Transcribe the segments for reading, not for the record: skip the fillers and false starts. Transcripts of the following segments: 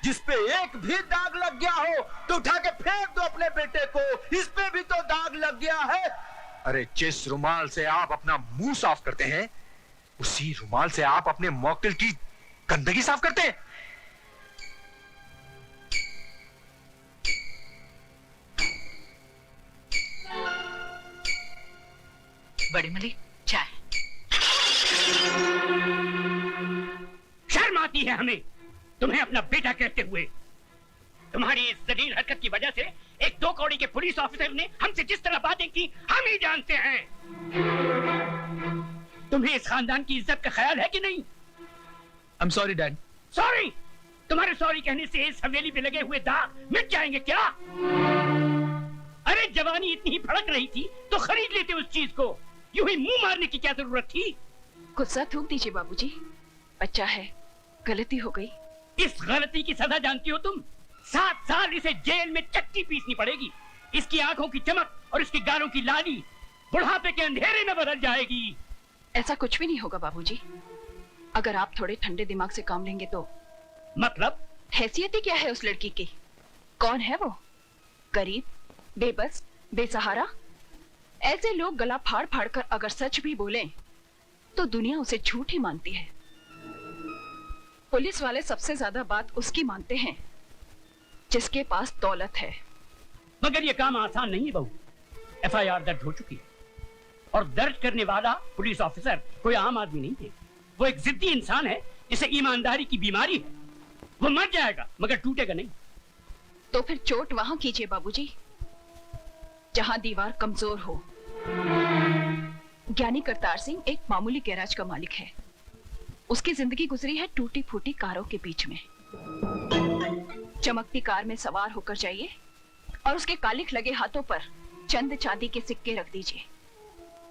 जिसपे एक भी दाग लग गया हो तो उठा के फेंक दो अपने बेटे को। इस पे भी तो दाग लग गया है। अरे जिस रुमाल से आप अपना मुंह साफ करते हैं, उसी रुमाल से आप अपने मॉकटेल की गंदगी साफ करते हैं। बड़े मलिक, चाय। शर्म आती है हमें तुम्हें अपना बेटा कहते हुए। तुम्हारी इस जलील हरकत की वजह से एक 2 कौड़ी के पुलिस ऑफिसर ने हमसे जिस तरह बातें की हम ही जानते हैं। तुम्हें इस खानदान की इज्जत का ख्याल है कि नहीं? I'm sorry, Dad. सॉरी? तुम्हारे सॉरी कहने से इस हवेली पे लगे हुए दाग मिट जाएंगे क्या? अरे जवानी इतनी ही भड़क रही थी तो खरीद लेते उस चीज को। यूं ही मुंह मारने की क्या जरूरत थी? गुस्सा थूक दीजिए बाबूजी, बच्चा है, गलती हो गई। इस गलती की सजा जानती हो तुम? 7 साल इसे जेल में चक्की पीसनी पड़ेगी। इसकी आंखों की चमक और इसके गालों की लाली बुढ़ापे के अंधेरे में बदल जाएगी। ऐसा कुछ भी नहीं होगा बाबूजी, अगर आप थोड़े ठंडे दिमाग से काम लेंगे तो। मतलब? हैसियत ही क्या है उस लड़की की? कौन है वो? गरीब, बेबस, बेसहारा। ऐसे लोग गला फाड़ फाड़ कर अगर सच भी बोलें तो दुनिया उसे झूठ ही मानती है। पुलिस वाले सबसे ज्यादा बात उसकी मानते हैं जिसके पास दौलत है। मगर ये काम आसान नहीं है बहू। FIR दर्ज हो चुकी है और दर्ज करने वाला पुलिस ऑफिसर कोई आम आदमी नहीं है। वो एक जिद्दी इंसान है जिसे ईमानदारी की बीमारी है। वो मर जाएगा मगर टूटेगा नहीं। तो फिर चोट वहां कीजिए बाबूजी जहां दीवार कमजोर हो। ज्ञानी करतार सिंह एक मामूली गैराज का मालिक है। उसकी जिंदगी गुजरी है टूटी फूटी कारों के बीच में। चमकती कार में सवार होकर जाइए और उसके कालिख लगे हाथों पर चंद चांदी के सिक्के रख दीजिए।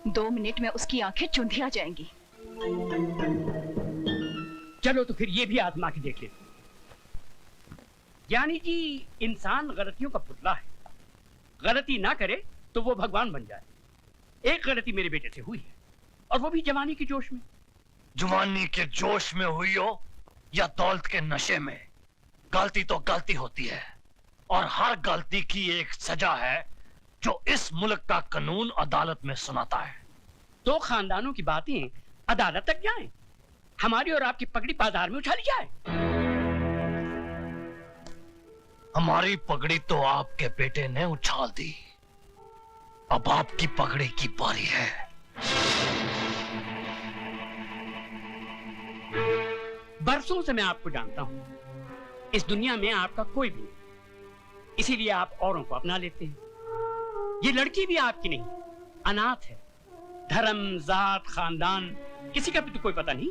2 मिनट में उसकी आंखें चुंधिया जाएंगी। चलो तो फिर ये भी आजमा के देख ले। ज्ञानी जी इंसान गलतियों का पुतला है। गलती ना करे तो वो भगवान बन जाए। एक गलती मेरे बेटे से हुई है और वो भी जवानी के जोश में। जवानी के जोश में हुई हो या दौलत के नशे में, गलती तो गलती होती है और हर गलती की एक सजा है जो इस मुल्क का कानून अदालत में सुनाता है। 2 खानदानों की बातें अदालत तक जाएं, हमारी और आपकी पगड़ी बाजार में उछाली जाए। हमारी पगड़ी तो आपके बेटे ने उछाल दी, अब आपकी पगड़ी की बारी है। बरसों से मैं आपको जानता हूं। इस दुनिया में आपका कोई भी नहीं, इसीलिए आप औरों को अपना लेते हैं। ये लड़की भी आपकी नहीं, अनाथ है। धर्म, जात, खानदान किसी का भी तो कोई पता नहीं।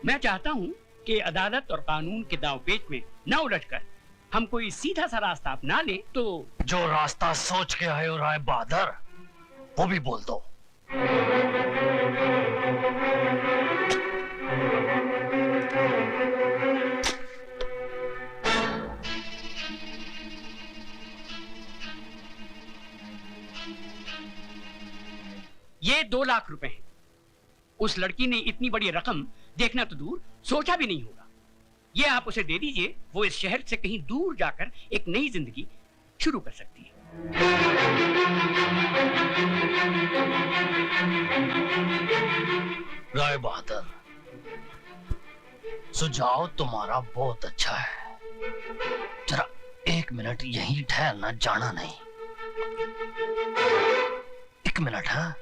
मैं चाहता हूं कि अदालत और कानून के दांवपेच में न उलझकर हम कोई सीधा सा रास्ता अपना ले तो। जो रास्ता सोच के आए हो राय बहादुर, वो भी बोल दो। ये 2 लाख रुपए हैं। उस लड़की ने इतनी बड़ी रकम देखना तो दूर सोचा भी नहीं होगा। ये आप उसे दे दीजिए, वो इस शहर से कहीं दूर जाकर एक नई जिंदगी शुरू कर सकती है। राय बहादुर, सुझाव तुम्हारा बहुत अच्छा है। जरा 1 मिनट यहीं ठहरना, जाना नहीं। 1 मिनट। हाँ,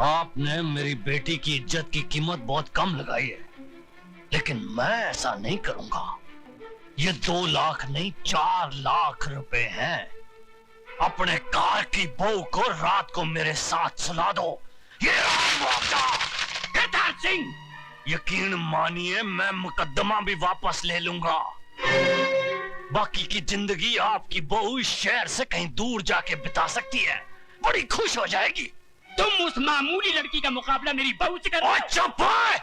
आपने मेरी बेटी की इज्जत की कीमत बहुत कम लगाई है, लेकिन मैं ऐसा नहीं करूंगा। ये 2 लाख नहीं 4 लाख रुपए हैं। अपने कार की बहू को रात को मेरे साथ सुला दो। ये करतार सिंह, यकीन मानिए मैं मुकदमा भी वापस ले लूंगा। बाकी की जिंदगी आपकी बहू इस शहर से कहीं दूर जाके बिता सकती है, बड़ी खुश हो जाएगी। तुम उस मामूली लड़की का मुकाबला मेरी बहू से कर। चुप है,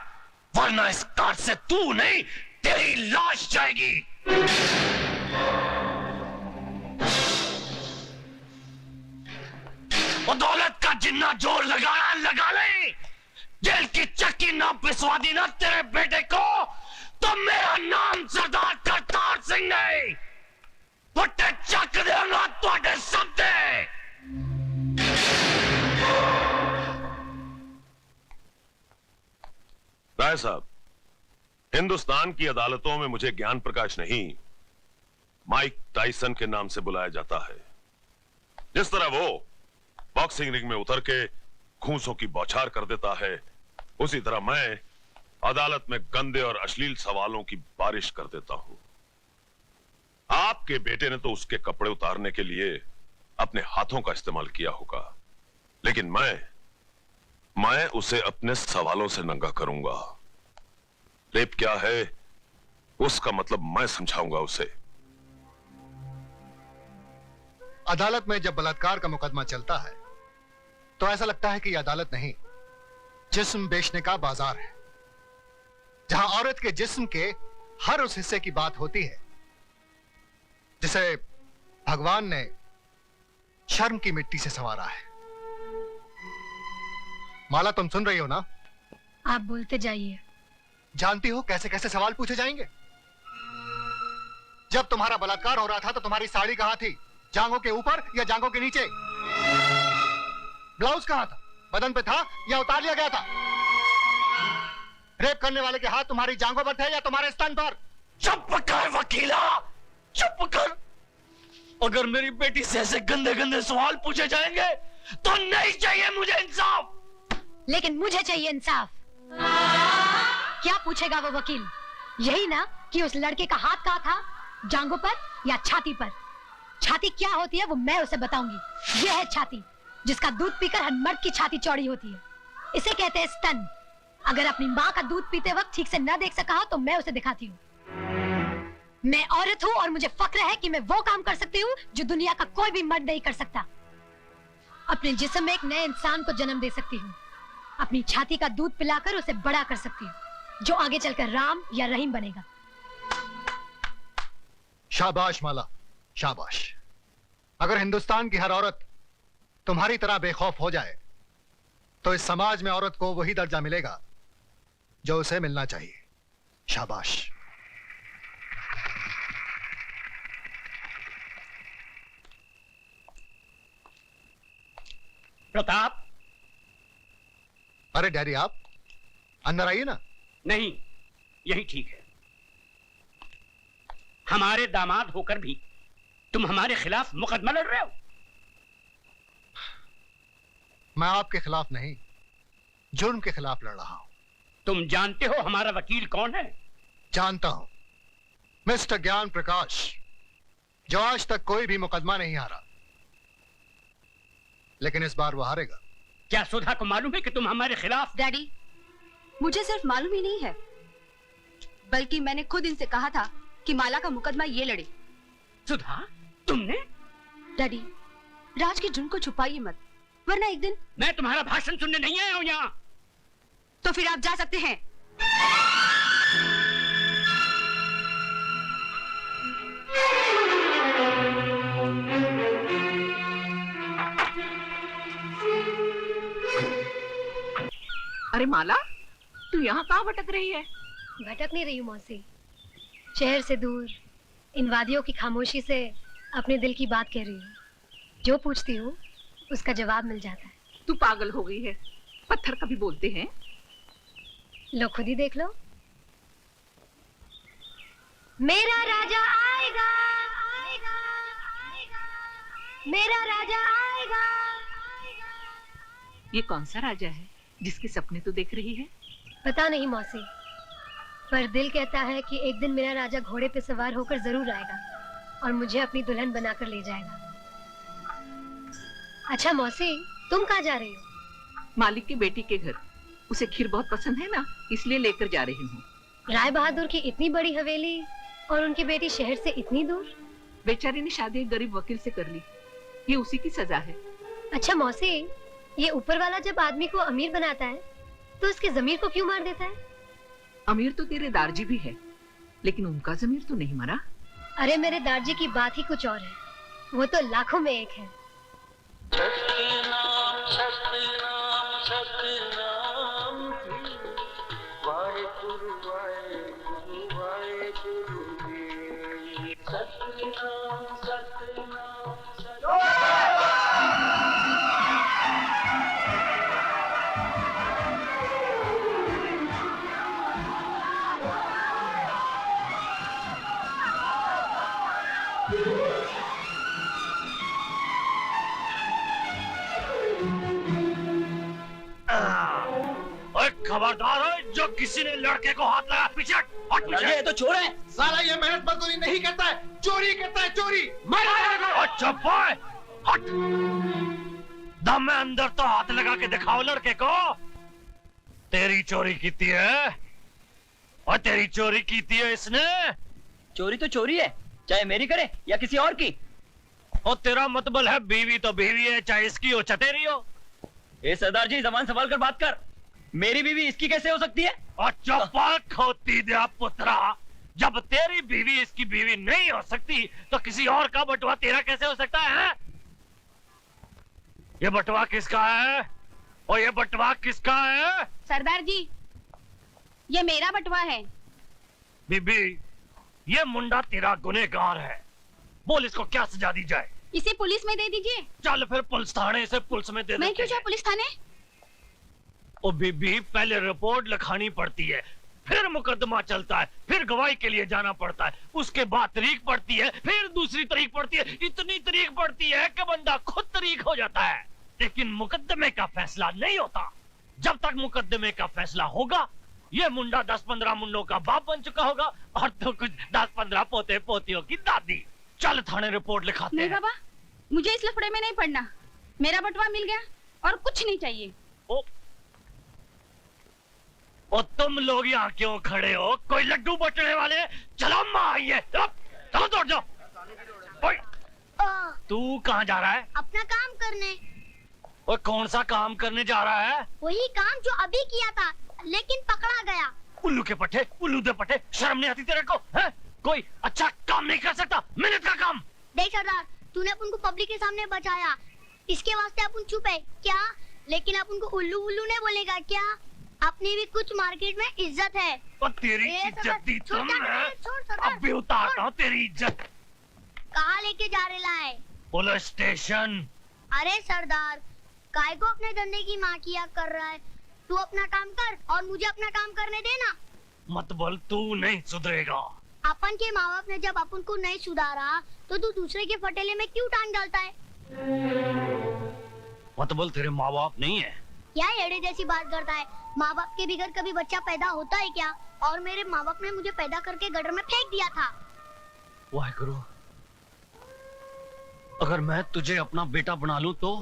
वरना इस कार से तू नहीं तेरी लाश जाएगी। और दौलत का जितना जोर लगाना लगा ले। जेल की चक्की ना पिसवा दी ना तेरे बेटे को तो मेरा नाम सरदार करतार सिंह नहीं, फटे चक देगा तुहाडे सबदे। राय साहब, हिंदुस्तान की अदालतों में मुझे ज्ञान प्रकाश नहीं, माइक टाइसन के नाम से बुलाया जाता है। जिस तरह वो बॉक्सिंग रिंग में उतर के घूंसों की बौछार कर देता है, उसी तरह मैं अदालत में गंदे और अश्लील सवालों की बारिश कर देता हूं। आपके बेटे ने तो उसके कपड़े उतारने के लिए अपने हाथों का इस्तेमाल किया होगा, लेकिन मैं उसे अपने सवालों से नंगा करूंगा। रेप क्या है उसका मतलब मैं समझाऊंगा उसे। अदालत में जब बलात्कार का मुकदमा चलता है तो ऐसा लगता है कि यह अदालत नहीं, जिस्म बेचने का बाजार है, जहां औरत के जिस्म के हर उस हिस्से की बात होती है जिसे भगवान ने शर्म की मिट्टी से संवारा है। माला, तुम सुन रही हो ना? आप बोलते जाइए। जानती हो कैसे कैसे सवाल पूछे जाएंगे? जब तुम्हारा बलात्कार हो रहा था तो तुम्हारी साड़ी कहां थी? जांघों के ऊपर या जांघों के नीचे? ब्लाउज कहां था? बदन पे था या उतार लिया गया था? रेप करने वाले के हाथ तुम्हारी जांघों पर थे या तुम्हारे स्तन पर? चुप कर वकीला, चुप कर। अगर मेरी बेटी से ऐसे गंदे गंदे सवाल पूछे जाएंगे तो नहीं चाहिए मुझे इंसाफ। लेकिन मुझे चाहिए इंसाफ। क्या पूछेगा वो वकील? यही ना कि उस लड़के का हाथ कहाँ था, जांघों पर या छाती पर? छाती क्या होती है वो मैं उसे बताऊंगी। यह है छाती, जिसका दूध पीकर हर मर्द की छाती चौड़ी होती है। इसे कहते हैं स्तन। अगर अपनी माँ का दूध पीते वक्त ठीक से न देख सका हो तो मैं उसे दिखाती हूँ। मैं औरत हूँ और मुझे फक्र है कि मैं वो काम कर सकती हूँ जो दुनिया का कोई भी मर्द नहीं कर सकता। अपने जिस्म में एक नए इंसान को जन्म दे सकती हूँ। अपनी छाती का दूध पिलाकर उसे बड़ा कर सकती हूँ, जो आगे चलकर राम या रहीम बनेगा। शाबाश माला, शाबाश। अगर हिंदुस्तान की हर औरत तुम्हारी तरह बेखौफ हो जाए तो इस समाज में औरत को वही दर्जा मिलेगा जो उसे मिलना चाहिए। शाबाश। प्रताप। अरे डैडी, आप अंदर आइए ना। नहीं, यही ठीक है। हमारे दामाद होकर भी तुम हमारे खिलाफ मुकदमा लड़ रहे हो। मैं आपके खिलाफ नहीं, जुर्म के खिलाफ लड़ रहा हूं। तुम जानते हो हमारा वकील कौन है? जानता हूं, मिस्टर ज्ञान प्रकाश, जो आज तक कोई भी मुकदमा नहीं हारा, लेकिन इस बार वो हारेगा। क्या सुधा को मालूम है कि तुम हमारे खिलाफ? डैडी, मुझे सिर्फ मालूम ही नहीं है, बल्कि मैंने खुद इनसे कहा था कि माला का मुकदमा ये लड़े। सुधा, तुमने? डैडी, राज के जुर्म को छुपाइए मत, वरना एक दिन। मैं तुम्हारा भाषण सुनने नहीं आया हूं यहाँ। तो फिर आप जा सकते हैं। अरे माला, तू यहाँ कहाँ भटक रही है? भटक नहीं रही हूँ मौसी, शहर से दूर इन वादियों की खामोशी से अपने दिल की बात कह रही हूँ। जो पूछती हूँ उसका जवाब मिल जाता है। तू पागल हो गई है, पत्थर कभी बोलते हैं? लो खुद ही देख लो। मेरा राजा आएगा, आएगा, आएगा, मेरा राजा आएगा, आएगा। ये कौन सा राजा है जिसके सपने तू देख रही है? पता नहीं मौसी, पर दिल कहता है कि एक दिन मेरा राजा घोड़े पे सवार होकर जरूर आएगा और मुझे अपनी दुल्हन बनाकर ले जाएगा। अच्छा मौसी, तुम कहाँ जा रही हो? मालिक की बेटी के घर। उसे खीर बहुत पसंद है ना, इसलिए लेकर जा रही हूँ। राय बहादुर की इतनी बड़ी हवेली और उनकी बेटी शहर से इतनी दूर? बेचारी ने शादी एक गरीब वकील से कर ली, ये उसी की सजा है। अच्छा मौसी, ये ऊपर वाला जब आदमी को अमीर बनाता है तो उसकी जमीर को क्यों मार देता है? अमीर तो तेरे दारजी भी है, लेकिन उनका जमीर तो नहीं मरा। अरे मेरे दारजी की बात ही कुछ और है, वो तो लाखों में एक है। खबरदार हो, जो किसी ने लड़के को हाथ लगा पीछे हट, पीछे। ये तो चोर है। साला ये मेहनत मजदूरी नहीं करता है, चोरी करता है, चोरी। अच्छा पाए, हट। दम में अंदर तो हाथ लगा के दिखाओ लड़के को। तेरी चोरी की है और तेरी चोरी की है इसने। चोरी तो चोरी है, चाहे मेरी करे या किसी और की। और तेरा मतलब है बीवी तो बीवी है, चाहे इसकी हो चाहे तेरी हो। ए सरदार जी, जबान संभाल कर बात कर। मेरी बीवी इसकी कैसे हो सकती है? अच्छा पाक होती दे पुत्रा, जब तेरी बीवी इसकी बीवी नहीं हो सकती तो किसी और का बटुआ तेरा कैसे हो सकता है? ये बटुआ किसका है और ये बटुआ किसका है? सरदार जी, ये मेरा बटुआ है। बीबी, ये मुंडा तेरा गुनहगार है, बोल इसको क्या सजा दी जाए? इसे पुलिस में दे दीजिए। चल फिर पुलिस थाने से पुलिस में दे दे। मैं क्यों जाऊं पुलिस थाने? ओ बीबी, पहले रिपोर्ट लिखानी पड़ती है, फिर मुकदमा चलता है, फिर गवाही के लिए जाना पड़ता है, उसके बाद तारीख पड़ती है, फिर दूसरी तारीख पड़ती है, इतनी तारीख पड़ती है कि बंदा खुद तारीख हो जाता है। लेकिन मुकदमे का फैसला नहीं होता। जब तक मुकदमे का फैसला होगा, ये मुंडा 10-15 मुंडों का बाप बन चुका होगा और तो कुछ 10-15 पोते पोतियों की दादी। चल थाने रिपोर्ट लिखाते हैं। नहीं बाबा, मुझे इस लफड़े में नहीं पड़ना। मेरा बटुआ मिल गया और कुछ नहीं चाहिए। और तुम लोग यहाँ क्यों खड़े हो? कोई लड्डू बटने वाले? चलो माँ आइए, चलो दौड़ जाओ। तू कहाँ जा रहा है? अपना काम करने। और कौन सा काम करने जा रहा है? वही काम जो अभी किया था, लेकिन पकड़ा गया। उल्लू के पट्टे, उल्लू दे पट्टे, शर्म नहीं आती तेरे को? है? कोई अच्छा काम नहीं कर सकता, मेहनत का काम। देख सरदार, तूने अपन को पब्लिक के सामने बचाया, इसके वास्ते अपन चुप है क्या? लेकिन अपन को उल्लू उल्लू नहीं बोलेगा क्या? अपनी भी कुछ मार्केट में इज्जत है। और तेरी इज्जत दी तुम है? अब भी उतारता हूँ तेरी इज्जत। कहाँ लेके जा रहे है? Police station. अरे सरदार, काय को अपने धंधे की माँ किया कर रहा है? तू अपना काम कर और मुझे अपना काम करने देना। मत बोल, तू नहीं सुधरेगा। अपन के माँ बाप ने जब अपन को नहीं सुधारा तो तू दूसरे के फटेले में क्यों टांग डालता है? मत बोल, तेरे माँ बाप नहीं है। क्या एड़े जैसी बात करता है? माँ बाप के बगैर कभी बच्चा पैदा होता है क्या? और मेरे माँ बाप ने मुझे पैदा करके गटर में फेंक दिया था। वाहेगुरु, अगर मैं तुझे अपना बेटा बना लूं तो?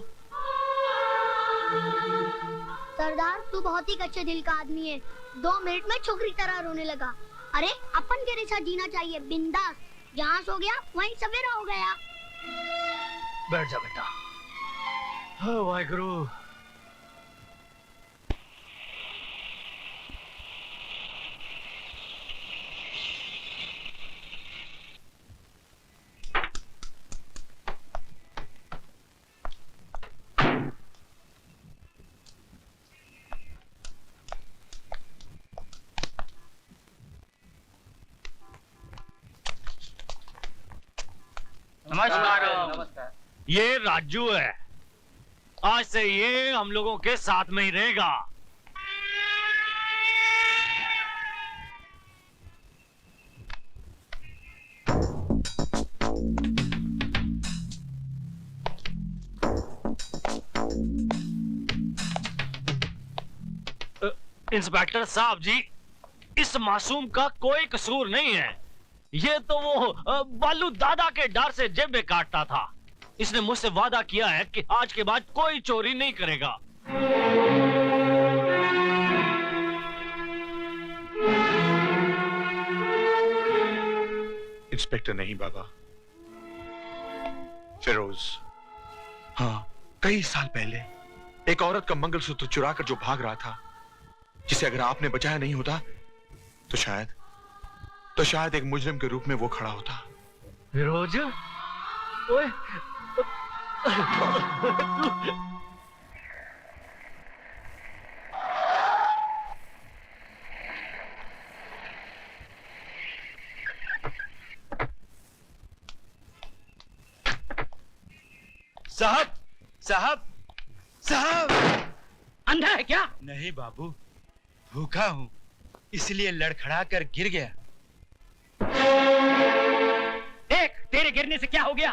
सरदार, तू बहुत ही कच्चे दिल का आदमी है। 2 मिनट में छोकरी तरह रोने लगा। अरे अपन के जैसा जीना चाहिए, बिंदास। जहाँ सो गया वहीं सवेरा हो गया। बैठ जा बेटा। वाहेगुरु। नमस्कार। ये राजू है, आज से ये हम लोगों के साथ में ही रहेगा। इंस्पेक्टर साहब जी, इस मासूम का कोई कसूर नहीं है। ये तो वो बालू दादा के डर से जेबें काटता था। इसने मुझसे वादा किया है कि आज के बाद कोई चोरी नहीं करेगा। इंस्पेक्टर नहीं बाबा, फिरोज। हाँ, कई साल पहले एक औरत का मंगलसूत्र चुरा कर जो भाग रहा था, जिसे अगर आपने बचाया नहीं होता तो शायद एक मुजरिम के रूप में वो खड़ा होता। फिरोज, ओए, साहब, साहब, साहब। अंधा है क्या? नहीं बाबू, भूखा हूँ, इसलिए लड़खड़ा कर गिर गया। देख, तेरे गिरने से क्या हो गया?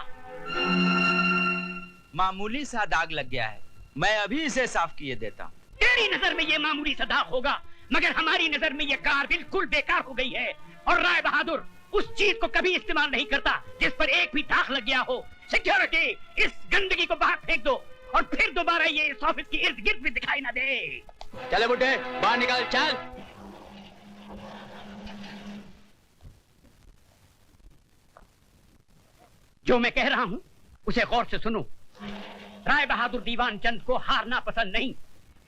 मामूली सा दाग लग गया है, मैं अभी इसे साफ किए देता हूँ। तेरी नजर में ये मामूली सा दाग होगा, मगर हमारी नजर में ये कार बिल्कुल बेकार हो गई है। और राय बहादुर उस चीज को कभी इस्तेमाल नहीं करता जिस पर एक भी दाग लग गया हो। सिक्योरिटी, इस गंदगी को बाहर फेंक दो और फिर दोबारा ये इस ऑफिस की इर्द गिर्द भी दिखाई ना दे। चले बुड्ढे, बाहर निकल, चल। जो मैं कह रहा हूं उसे गौर से सुनो। राय बहादुर दीवान चंद को हारना पसंद नहीं।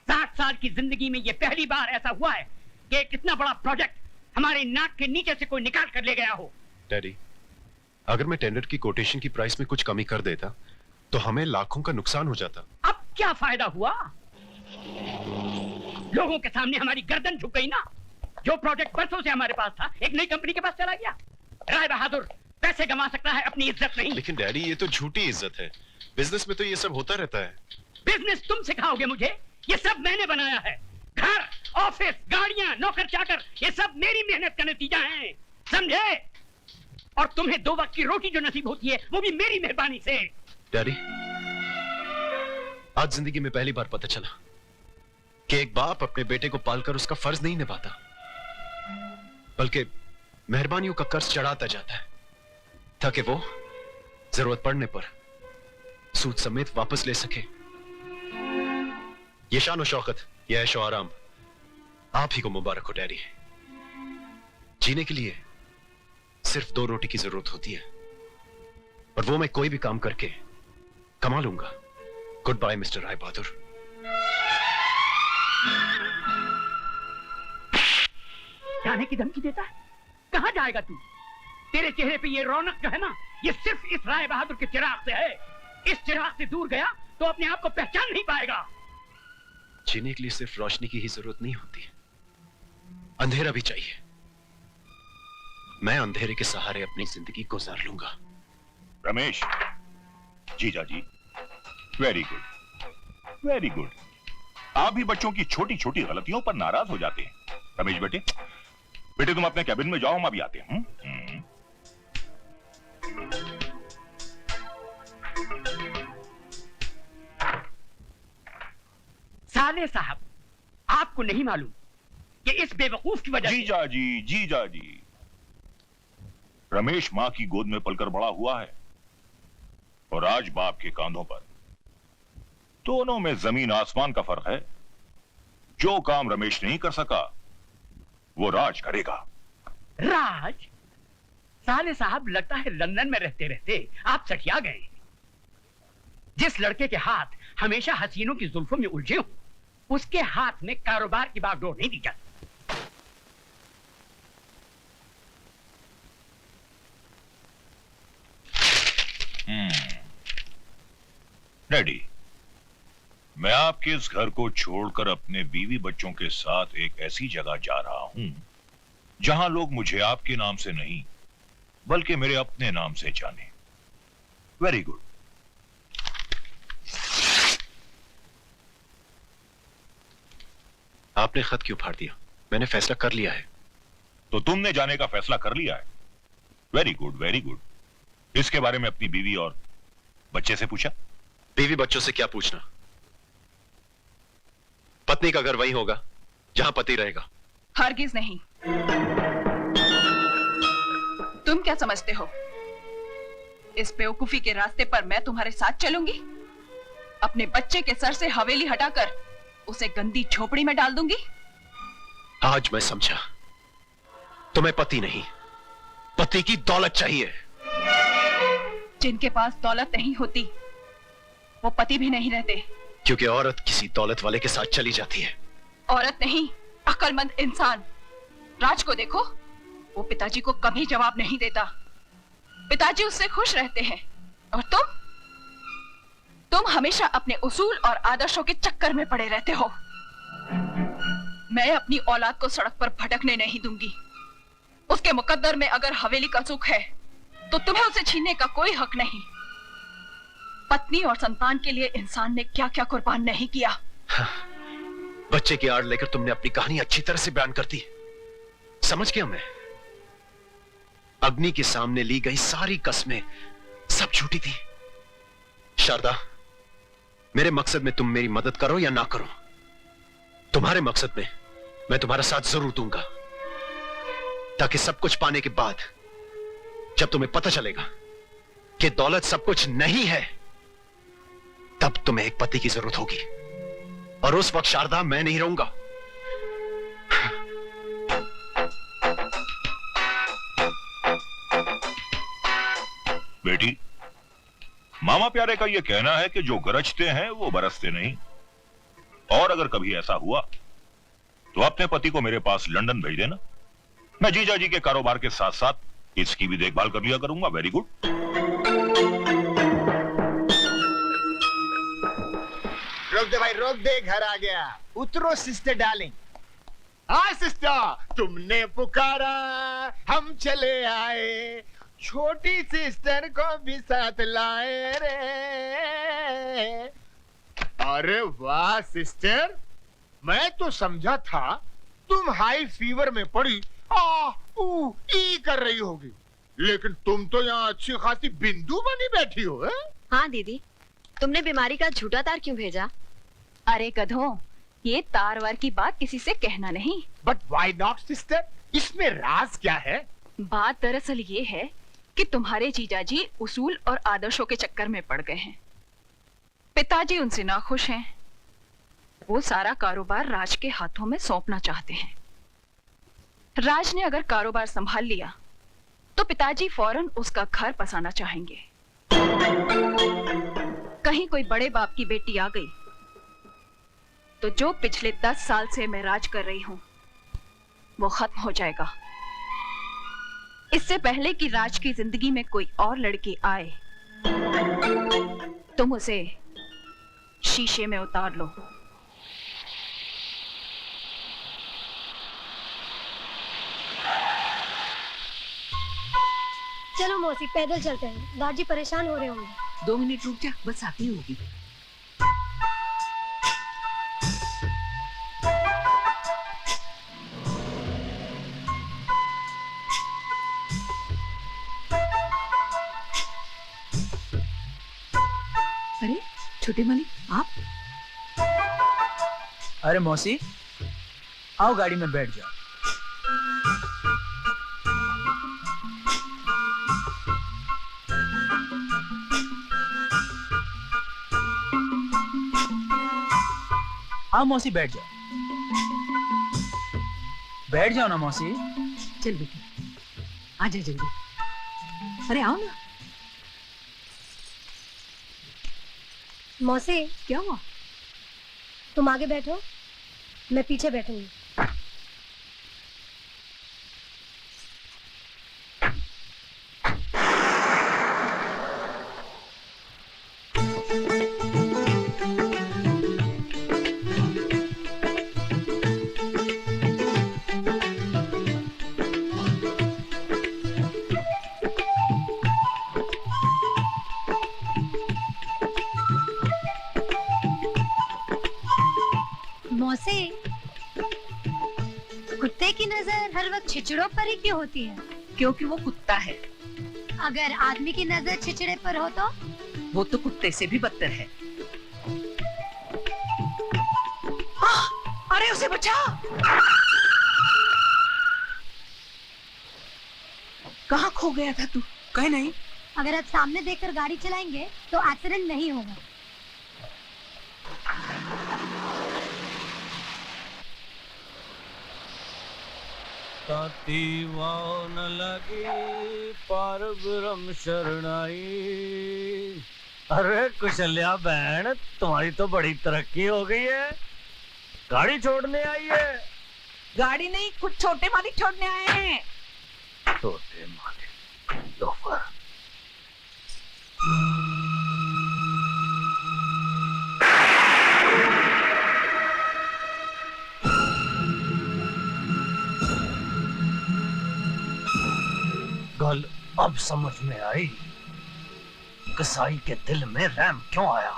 60 साल की जिंदगी में ये पहली बार ऐसा हुआ है कि कितना बड़ा प्रोजेक्ट हमारे नाक के नीचे से कोई निकाल कर ले गया हो। डैडी, अगर मैं टेंडर की कोटेशन की प्राइस में कुछ कमी कर देता तो हमें लाखों का नुकसान हो जाता। अब क्या फायदा हुआ? लोगों के सामने हमारी गर्दन झुक गई ना। जो प्रोजेक्ट बरसों से हमारे पास था एक नई कंपनी के पास चला गया। राय बहादुर पैसे कमा सकता है, अपनी इज्जत नहीं। लेकिन डैडी, ये तो झूठी इज्जत है। बिजनेस में तो ये सब होता रहता है। बिजनेस तुम सिखाओगे मुझे? ये सब मैंने बनाया है। घर, ऑफिस, गाड़ियां, नौकर चाकर, ये सब मेरी मेहनत का नतीजा है, समझे? और तुम्हें 2 वक्त की रोटी जो नसीब होती है वो भी मेरी मेहरबानी से। डैडी, आज जिंदगी में पहली बार पता चला कि एक बाप अपने बेटे को पालकर उसका फर्ज नहीं निभाता, बल्कि मेहरबानियों का कर्ज चढ़ाता जाता है ताकि वो जरूरत पड़ने पर सूद समेत वापस ले सके। ये शान और शौकत, ये ऐशो आराम आप ही को मुबारक हो डैडी। जीने के लिए सिर्फ 2 रोटी की जरूरत होती है और वो मैं कोई भी काम करके कमा लूंगा। Good bye mister Rai Bahadur. जाने की धमकी देता है? कहां जाएगा तू? तेरे चेहरे पे ये रौनक जो है ना, ये सिर्फ इस राय बहादुर के चिराग से है। इस चिराग से दूर गया तो अपने आप को पहचान नहीं पाएगा। जीने के लिए सिर्फ रोशनी की ही जरूरत नहीं होती, अंधेरा भी चाहिए। मैं अंधेरे के सहारे अपनी जिंदगी गुजार लूंगा। रमेश, जीजा जी, वेरी गुड, वेरी गुड। आप भी बच्चों की छोटी छोटी गलतियों पर नाराज हो जाते हैं। रमेश बेटे, बेटे तुम अपने कैबिन में जाओ, हम अभी आते हैं। साले साहब, आपको नहीं मालूम कि इस बेवकूफ की वजह जीजा जी, जीजा जी, रमेश मां की गोद में पलकर बड़ा हुआ है और आज बाप के कांधों पर। दोनों में जमीन आसमान का फर्क है। जो काम रमेश नहीं कर सका वो राज करेगा। राज? साले साहब, लगता है लंदन में रहते रहते आप सठिया गए। जिस लड़के के हाथ हमेशा हसीनों की जुल्फों में उलझे हो, उसके हाथ में कारोबार की बागडोर नहीं दी जाती। डैडी, मैं आपके इस घर को छोड़कर अपने बीवी बच्चों के साथ एक ऐसी जगह जा रहा हूं जहां लोग मुझे आपके नाम से नहीं बल्कि मेरे अपने नाम से जाने। Very good. आपने खत क्यों फाड़ दिया? मैंने फैसला कर लिया है। तो तुमने जाने का फैसला कर लिया है? Very good, very good. इसके बारे में अपनी बीवी और बच्चे से पूछा? बीवी बच्चों से क्या पूछना? पत्नी का घर वही होगा जहां पति रहेगा। हरगिज नहीं। तुम क्या समझते हो, इस बेवकूफी के रास्ते पर मैं तुम्हारे साथ चलूंगी? अपने बच्चे के सर से हवेली हटाकर उसे गंदी झोपड़ी में डाल दूंगी? आज मैं समझा, तुम्हें पति नहीं, पति की दौलत चाहिए। जिनके पास दौलत नहीं होती वो पति भी नहीं रहते। क्योंकि औरत किसी दौलत वाले के साथ चली जाती है। औरत नहीं, अक्लमंद इंसान। राज को देखो, वो पिताजी को कभी जवाब नहीं देता। पिताजी उससे खुश रहते हैं और तुम हमेशा अपने उसूल और आदर्शों के चक्कर में पड़े रहते हो। मैं अपनी औलाद को सड़क पर भटकने नहीं दूंगी। उसके मुकद्दर में अगर हवेली का सुख है तो तुम्हें उसे छीनने का कोई हक नहीं। पत्नी और संतान के लिए इंसान ने क्या क्या कुर्बान नहीं किया। हाँ, बच्चे की आड़ लेकर तुमने अपनी कहानी अच्छी तरह से बयान कर दी। समझ गया मैं। अग्नि के सामने ली गई सारी कस्में सब झूठी थी। शारदा, मेरे मकसद में तुम मेरी मदद करो या ना करो, तुम्हारे मकसद में मैं तुम्हारा साथ जरूर दूंगा, ताकि सब कुछ पाने के बाद जब तुम्हें पता चलेगा कि दौलत सब कुछ नहीं है, तब तुम्हें एक पति की जरूरत होगी, और उस वक्त शारदा मैं नहीं रहूंगा। बेटी, मामा प्यारे का यह कहना है कि जो गरजते हैं वो बरसते नहीं, और अगर कभी ऐसा हुआ तो अपने पति को मेरे पास लंदन भेज देना। मैं जीजा जी के कारोबार के साथ साथ इसकी भी देखभाल कर लिया करूंगा। Very good. रोक दे भाई, रोक दे, घर आ गया। उतरो सिस्टर डार्लिंग। हाँ सिस्टर, तुमने पुकारा हम चले आए, छोटी सिस्टर को भी साथ लाए रे। अरे वाह सिस्टर, मैं तो समझा था तुम हाई फीवर में पड़ी ई कर रही होगी, लेकिन तुम तो यहाँ अच्छी खासी बिंदु बनी बैठी हो। है? हाँ दीदी, तुमने बीमारी का झूठा तार क्यों भेजा? अरे गधों, ये तार वार की बात किसी से कहना नहीं। बट व्हाई नॉट सिस्टर, इसमें राज क्या है? बात दरअसल ये है कि तुम्हारे जीजाजी उसूल और आदर्शों के चक्कर में पड़ गए हैं। पिताजी उनसे नाखुश हैं। वो सारा कारोबार राज के हाथों में सौंपना चाहते हैं। राज ने अगर कारोबार संभाल लिया तो पिताजी फौरन उसका घर बसाना चाहेंगे। कहीं कोई बड़े बाप की बेटी आ गई तो जो पिछले 10 साल से मैं राज कर रही हूं वो खत्म हो जाएगा। इससे पहले कि राज की जिंदगी में कोई और लड़की आए, तुम उसे शीशे में उतार लो। चलो मौसी, पैदल चलते हैं, दादी परेशान हो रहे होंगे। 2 मिनट रुक जा, बस आती होगी। अरे छोटे मालिक, आप? अरे मौसी, आओ गाड़ी में बैठ जाओ। आओ मौसी, बैठ जाओ। बैठ जाओ ना मौसी। चल बेटी, आजा जल्दी। अरे आओ ना। मौसी, क्या हुआ? तुम आगे बैठो, मैं पीछे बैठूंगी। मौसी, कुत्ते की नजर हर वक्त छिचड़ों पर ही क्यों होती है? क्योंकि वो कुत्ता है। अगर आदमी की नजर छिचड़े पर हो तो? वो तो कुत्ते से भी बदतर है। अरे उसे बचा। कहाँ खो गया था तू? कहीं नहीं। अगर आप सामने देखकर गाड़ी चलाएंगे तो एक्सीडेंट नहीं होगा। ताती वाव न लगी पार ब्रह्म शरणाई। अरे कुशल्या बहन, तुम्हारी तो बड़ी तरक्की हो गई है, गाड़ी छोड़ने आई है। गाड़ी नहीं, कुछ छोटे मालिक छोड़ने आए हैं। छोटे मालिक लोफर। गल अब समझ में आई, कसाई के दिल में रहम क्यों आया।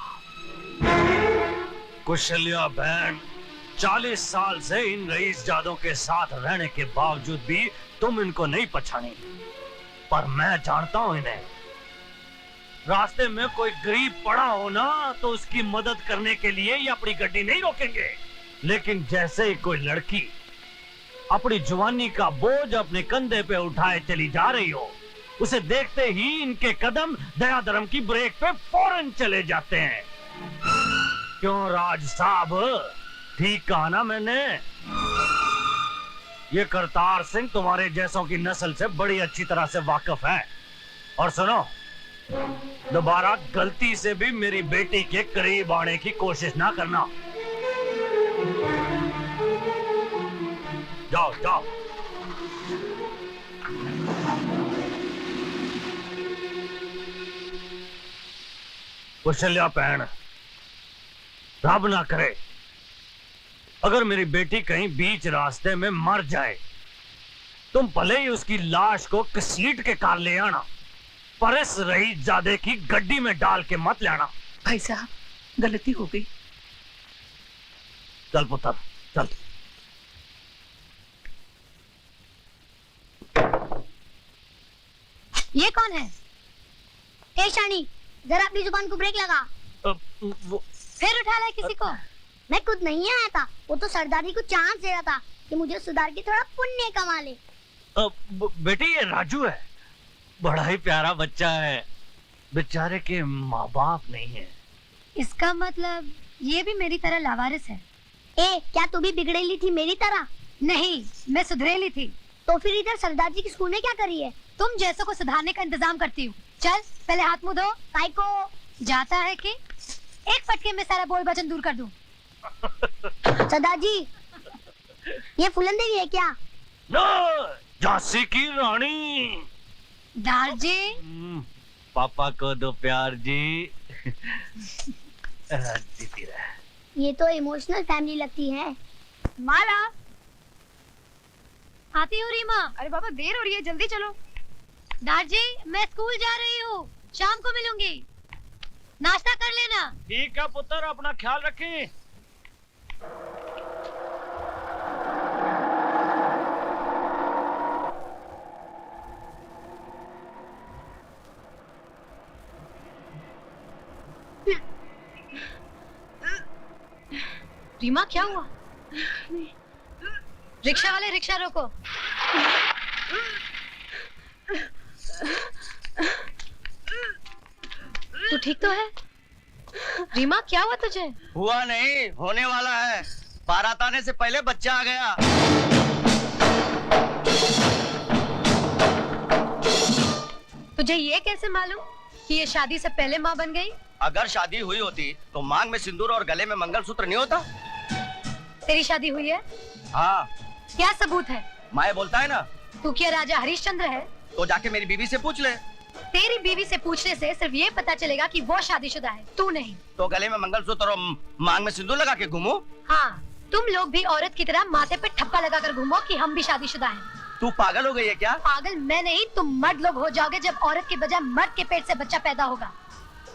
कुशल्या बहन, 40 साल से इन रईस जादों के साथ रहने के बावजूद भी तुम इनको नहीं पहचानी, पर मैं जानता हूं इन्हें। रास्ते में कोई गरीब पड़ा हो ना तो उसकी मदद करने के लिए ये अपनी गड्डी नहीं रोकेंगे। लेकिन जैसे ही कोई लड़की अपनी जवानी का बोझ अपने कंधे पे उठाए चली जा रही हो, उसे देखते ही इनके कदम दया धर्म की ब्रेक पे फौरन चले जाते हैं। क्यों राज साहब, ठीक कहा ना मैंने? ये करतार सिंह तुम्हारे जैसों की नस्ल से बड़ी अच्छी तरह से वाकिफ है। और सुनो, दोबारा गलती से भी मेरी बेटी के करीब आने की कोशिश ना करना। जाओ जाओ। कौशल्या बहन, रब ना करे अगर मेरी बेटी कहीं बीच रास्ते में मर जाए, तुम भले ही उसकी लाश को घसीट के कार ले आना, पर इस रईसजादे की गड्डी में डाल के मत ले आना। भाई साहब, गलती हो गई। चल पुत्र चल। ये कौन है? ए शानी, जरा अपनी जुबान को ब्रेक लगा। फिर उठा लाए किसी को? मैं खुद नहीं आया था, वो तो सरदार जी को चांस दे रहा था कि मुझे सुधार के थोड़ा पुण्य कमा ले। बेटी, ये राजू है, बड़ा ही प्यारा बच्चा है, बेचारे के माँ बाप नहीं है। इसका मतलब ये भी मेरी तरह लावारिस है। ए, क्या तू भी बिगड़ेली थी मेरी तरह? नहीं, मैं सुधरेली थी। तो फिर इधर सरदार जी की स्कूल में क्या करी है? तुम जैसों को सुधारने का इंतजाम करती हूँ। चल पहले हाथ मुंह धो। काय को जाता है कि एक फटके में सारा बोल वचन दूर कर दूं। सरदार जी, ये फूलन देवी है क्या? झांसी की रानी। दार जी, पापा को दो प्यार जी। जीती रहे। ये तो इमोशनल फैमिली लगती है। माला, आती हूँ रीमा। अरे बाबा, देर हो रही है, जल्दी चलो। दार जी, मैं स्कूल जा रही हूँ, शाम को मिलूंगी, नाश्ता कर लेना। ठीक है पुत्र, अपना ख्याल रखें। रीमा, क्या हुआ? रिक्शा वाले, रिक्शा रोको। तू ठीक तो है? रीमा, क्या हुआ तुझे? हुआ नहीं, होने वाला है। बारात आने से पहले बच्चा आ गया। तुझे ये कैसे मालूम कि ये शादी से पहले माँ बन गई? अगर शादी हुई होती तो मांग में सिंदूर और गले में मंगलसूत्र नहीं होता। तेरी शादी हुई है? हाँ। क्या सबूत है? माए बोलता है ना। तू क्या राजा हरिश्चंद्र है? तो जाके मेरी बीवी से पूछ ले। तेरी बीवी से पूछने से सिर्फ ये पता चलेगा कि वो शादीशुदा है, तू नहीं। तो गले में मंगलसूत्र और मांग में सिंदूर लगा के घूमो। हाँ, तुम लोग भी औरत की तरह माथे पे ठप्पा लगाकर घूमो कि हम भी शादीशुदा हैं। तू पागल हो गई है क्या? पागल मैं नहीं, तुम मर्द लोग हो जाओगे जब औरत के बजाय मर्द के पेट से बच्चा पैदा होगा।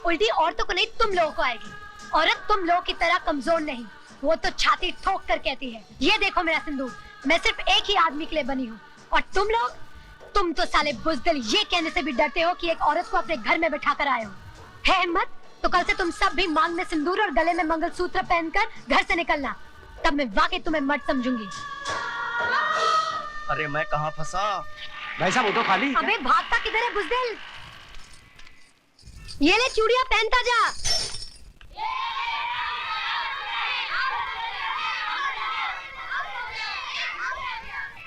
उल्टी औरतों को नहीं, तुम लोगों को आएगी। औरत तुम लोगों की तरह कमजोर नहीं, वो तो छाती ठोक कर कहती है, ये देखो मेरा सिंदूर, मैं सिर्फ एक ही आदमी के लिए बनी हूँ। और तुम लोग, तुम तो साले बुज़दिल ये कहने से भी डरते हो कि एक औरत को अपने घर में बिठा कर आए हो। है हिम्मत तो कल से तुम सब भी मांग में सिंदूर और गले में मंगलसूत्र पहनकर घर से निकलना, तब मैं वाकई तुम्हें मर्द समझूंगी। अरे मैं कहाँ फंसा? भाई साहब, वो तो खाली। अबे भागता किधर है बुज़दिल? ये ले चूड़ियां पहनता जा।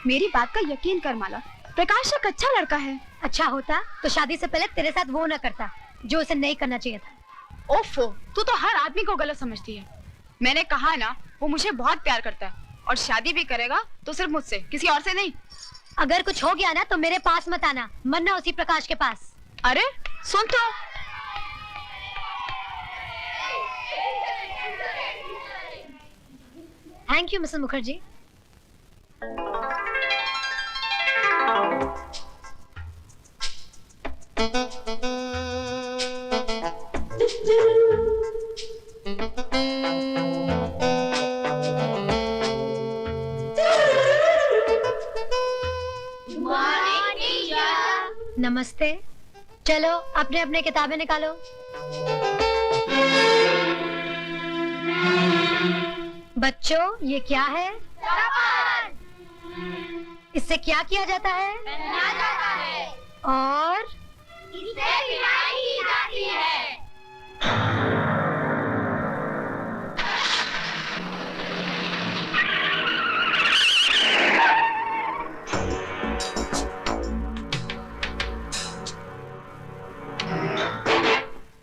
मेरी बात का यकीन कर माला, प्रकाश एक अच्छा लड़का है। अच्छा होता तो शादी से पहले तेरे साथ वो न करता जो उसे नहीं करना चाहिए था। ओफो, तू तो हर आदमी को गलत समझती है। मैंने कहा ना, वो मुझे बहुत प्यार करता है और शादी भी करेगा तो सिर्फ मुझसे, किसी और से नहीं। अगर कुछ हो गया ना तो मेरे पास मत आना, मरना उसी प्रकाश के पास। अरे सुन तो। Thank you mister Mukherjee. नमस्ते। चलो अपने अपने किताबें निकालो। बच्चों, ये क्या है? इससे क्या किया जाता है? और इससे बिनाई की जाती है।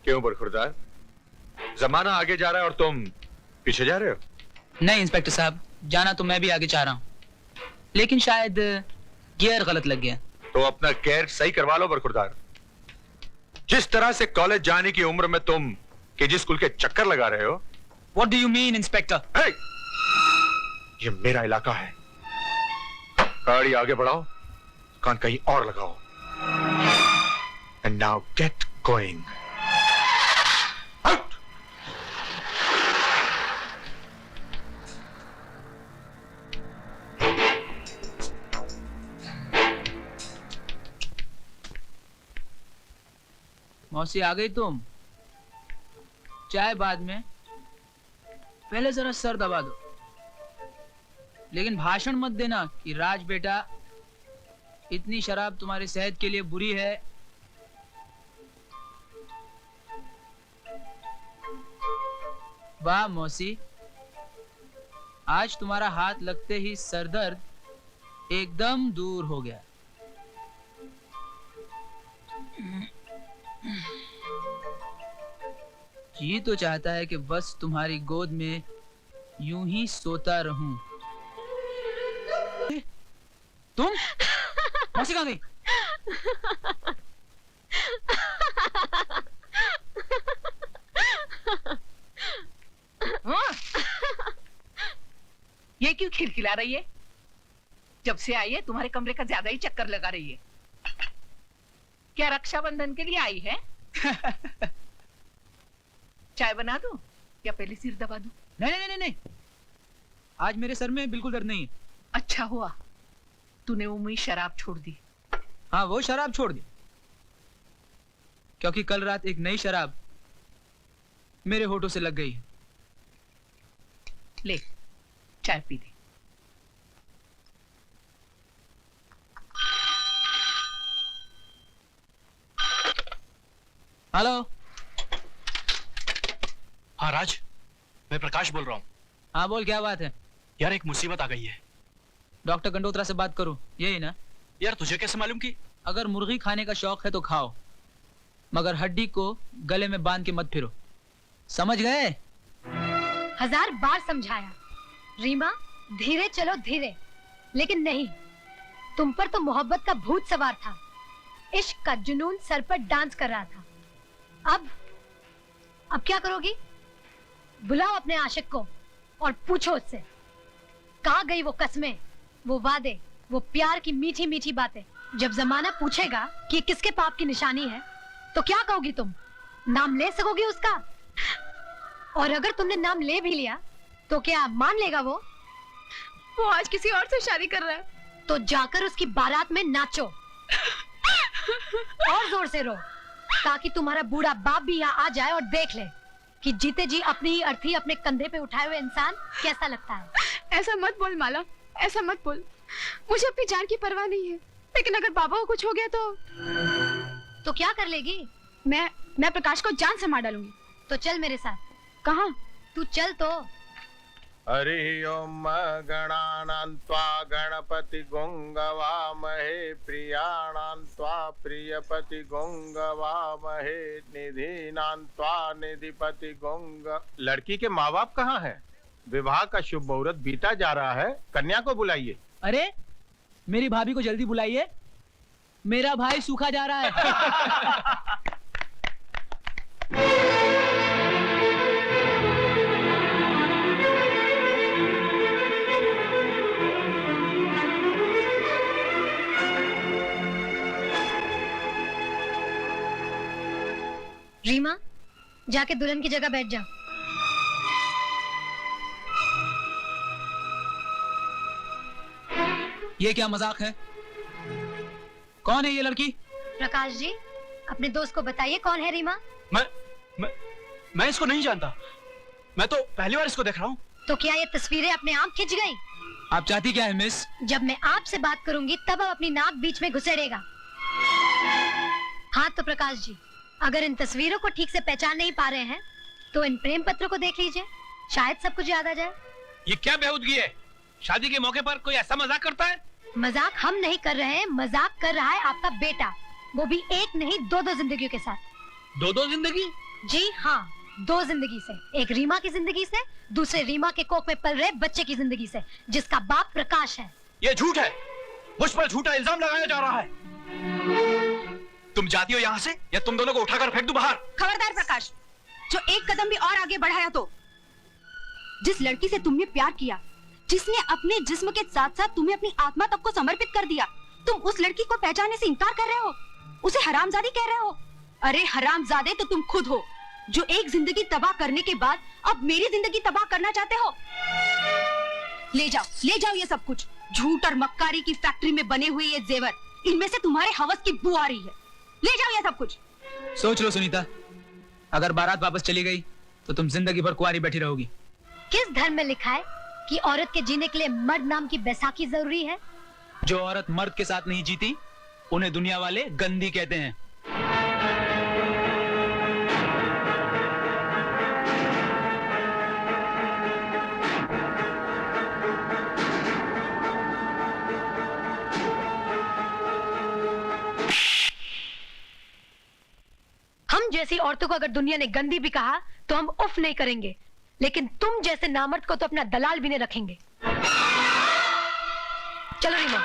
क्यों बरखुरदार, जमाना आगे जा रहा है और तुम पीछे जा रहे हो? नहीं इंस्पेक्टर साहब, जाना तो मैं भी आगे चाह रहा हूँ, लेकिन शायद गियर गलत लग गया। तो अपना गियर सही करवा लो बरखुरदार। जिस तरह से कॉलेज जाने की उम्र में तुम केजी स्कूल के चक्कर लगा रहे हो। What do you mean, inspector? hey! ये मेरा इलाका है। गाड़ी आगे बढ़ाओ, कान कहीं और लगाओ। And now get going. मौसी आ गई तुम? चाय बाद में, पहले जरा सर दबा दो। लेकिन भाषण मत देना कि राज बेटा इतनी शराब तुम्हारी सेहत के लिए बुरी है। वाह मौसी, आज तुम्हारा हाथ लगते ही सरदर्द एकदम दूर हो गया। जी तो चाहता है कि बस तुम्हारी गोद में यूं ही सोता रहूं। तुम मौसी कहाँ गई? ये क्यों खिलखिला रही है? जब से आई है तुम्हारे कमरे का ज्यादा ही चक्कर लगा रही है। क्या रक्षाबंधन के लिए आई है? चाय बना दूं या पहले सिर दबा दूं? नहीं, आज मेरे सर में बिल्कुल दर्द नहीं है। अच्छा हुआ तूने वो मुई शराब छोड़ दी। हाँ, वो शराब छोड़ दी, क्योंकि कल रात एक नई शराब मेरे होठों से लग गई। ले चाय पी दे। हेलो। हाँ राज, मैं प्रकाश बोल रहा हूँ। हाँ बोल, क्या बात है? यार एक मुसीबत आ गई है। डॉक्टर गंडोत्रा से बात करूं, यही ना? यार तुझे कैसे मालूम कि? अगर मुर्गी खाने का शौक है तो खाओ, मगर हड्डी को गले में बांध के मत फिरो, समझ गए? 1000 बार समझाया रीमा, धीरे चलो धीरे, लेकिन नहीं, तुम पर तो मोहब्बत का भूत सवार था। इश्क का जुनून सर पर डांस कर रहा था। अब क्या करोगी? बुलाओ अपने आशिक को और पूछो उससे, कहाँ गई वो कस्में, वो वादे, वो प्यार की मीठी मीठी बातें। जब जमाना पूछेगा कि किसके पाप की निशानी है, तो क्या कहोगी तुम? नाम ले सकोगी उसका? और अगर तुमने नाम ले भी लिया तो क्या मान लेगा वो? वो आज किसी और से शादी कर रहा है। तो जाकर उसकी बारात में नाचो और जोर से रो, ताकि तुम्हारा बूढ़ा बाप भी यहाँ आ जाए और देख ले कि जीते जी अपनी ही अर्थी अपने कंधे पे उठाए हुए इंसान कैसा लगता है। ऐसा मत बोल माला, ऐसा मत बोल। मुझे अपनी जान की परवाह नहीं है, लेकिन अगर बाबा को कुछ हो गया तो क्या कर लेगी? मैं प्रकाश को जान से मार डालूंगी। तो चल मेरे साथ। कहाँ? तू चल तो। हरि ओम गणानान्त्वा गणपति गोंगवामहे प्रियाणान्त्वा प्रियपति गोंगवामहे निधीनान्त्वा निधिपति गोंग। लड़की के माँ बाप कहाँ हैं? विवाह का शुभ मुहूर्त बीता जा रहा है, कन्या को बुलाइए। अरे मेरी भाभी को जल्दी बुलाइए, मेरा भाई सूखा जा रहा है। रीमा, जाके दुल्हन की जगह बैठ जाओ। ये क्या मजाक है? कौन है ये लड़की? प्रकाश जी, अपने दोस्त को बताइए कौन है रीमा। मैं इसको नहीं जानता। मैं तो पहली बार इसको देख रहा हूँ। तो क्या ये तस्वीरें अपने आप खिंच गई? आप चाहती क्या है मिस? जब मैं आपसे बात करूंगी तब आप अपनी नाक बीच में घुसेड़ेगा। हाँ तो प्रकाश जी, अगर इन तस्वीरों को ठीक से पहचान नहीं पा रहे हैं तो इन प्रेम पत्रों को देख लीजिए, शायद सब कुछ याद आ जाए। ये क्या बेहूदगी है? शादी के मौके पर कोई ऐसा मजाक करता है? मजाक हम नहीं कर रहे हैं, मजाक कर रहा है आपका बेटा, वो भी एक नहीं दो जिंदगियों के साथ। दो जिंदगी? जी हाँ, 2 जिंदगी से। एक रीमा की जिंदगी से, दूसरे रीमा के कोख में पल रहे बच्चे की जिंदगी से, जिसका बाप प्रकाश है। ये झूठ है, मुझ पर झूठा इल्जाम लगाया जा रहा है। तुम जाती हो यहाँ से या तुम दोनों को उठाकर फेंक दूं बाहर। खबरदार प्रकाश, जो एक कदम भी और आगे बढ़ाया तो। जिस लड़की से तुमने प्यार किया, जिसने अपने जिस्म के साथ साथ तुम्हें अपनी आत्मा तक को समर्पित कर दिया, तुम उस लड़की को पहचानने से इनकार कर रहे हो, उसे हरामजादी कह रहे हो। अरे हरामजादे तो तुम खुद हो, जो एक जिंदगी तबाह करने के बाद अब मेरी जिंदगी तबाह करना चाहते हो। ले जाओ ये सब कुछ। झूठ और मक्कारी की फैक्ट्री में बने हुए ये जेवर, इनमें से तुम्हारे हवस की बू आ रही है। ले जाओ ये सब कुछ। सोच लो सुनीता, अगर बारात वापस चली गई तो तुम जिंदगी भर कुंवारी बैठी रहोगी। किस धर्म में लिखा है कि औरत के जीने के लिए मर्द नाम की बैसाखी जरूरी है? जो औरत मर्द के साथ नहीं जीती उन्हें दुनिया वाले गंदी कहते हैं। हम जैसी औरतों को अगर दुनिया ने गंदी भी कहा तो हम उफ नहीं करेंगे, लेकिन तुम जैसे नामर्द को तो अपना दलाल भी नहीं रखेंगे। चलो रीमा।